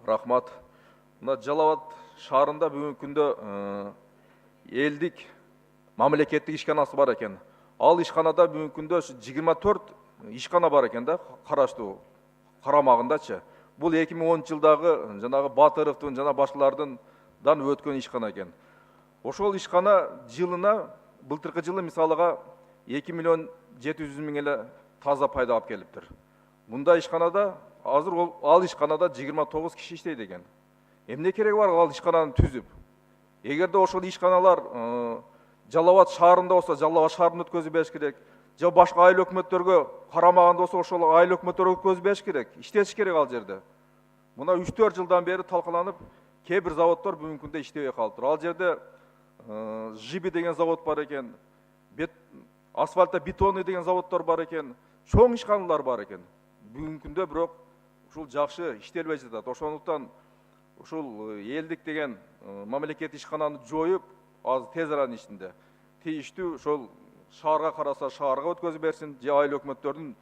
Рахмат. Мына Жалал Абад шаарында бүгүнкү күндө элдик мамлекеттик ишканасы бар экен. Ал ишканада бүгүнкү күндө 24 ишкана бар экен да, караштуу карамагындачы. Бул 2010 жылдагы жанагы Батыровдун жана башкалардын өткөн ишкана экен. Ошол ишкана жылына былтыркы жылы мисалыга 2 миллион 700 миң эле таза пайда алып келиптир. Мында ишканада азыр ал ишканада 29 киши иштейт экен. Эмне кереги бар ал ишкананы түзүп? Эгерде ошол ишканалар Жалал Абад шаарында болсо, Жалал Абад шаарында өткөзүп бериш керек. Же башка айыл өкмөттөргө карамаганда болсо, ошол айыл өкмөттөргө өткөзүп бериш керек. Иштетиш керек ал жерде. Мына 3-4 жылдан бери талкаланып, кээ бир заводдор бүгүнкү күндө иштебей калыптыр. Ал жерде Жиби деген завод бар экен, асфальта бетонный деген заводдор бар экен, чоң ишканалар бар экен. Бүгүнкү күндө бирок ушул жакшы иштелбей жатат. Ошондуктан ушул элдик деген мамлекеттик ишкананы жоюп, аз тез аранын ичинде тийиштүү ошол шаарга караса шаарга өткөзүп берсин, же айыл өкмөттөрдүн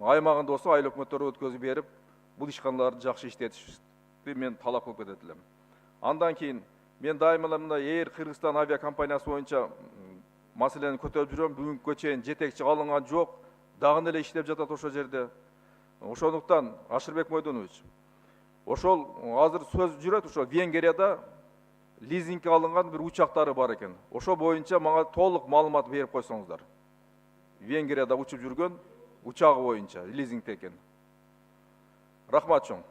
аймагында болсо айыл өкмөттөргө өткөзүп берип, бул ишканаларды жакшы иштетишти мен талап кылып кетет элем. Андан кийин мен дайыма эле мына Эйр Кыргызстан авиакомпаниясы боюнча маселени көтөрүп жүрөм. Бүгүнкүгө чейин жетекчи алынган жок, дагы эле иштеп жатат ошол жерде. Ошондуктан Ашырбек Мойдонович, ошол азыр сөз жүрөт, ошо Венгрияда лизингге алынган бир учактары бар экен. Ошо боюнча мага толук маалымат берип койсоңуздар. Венгрияда учуп жүргөн учагы боюнча лизингде экен. Рахмат чоң.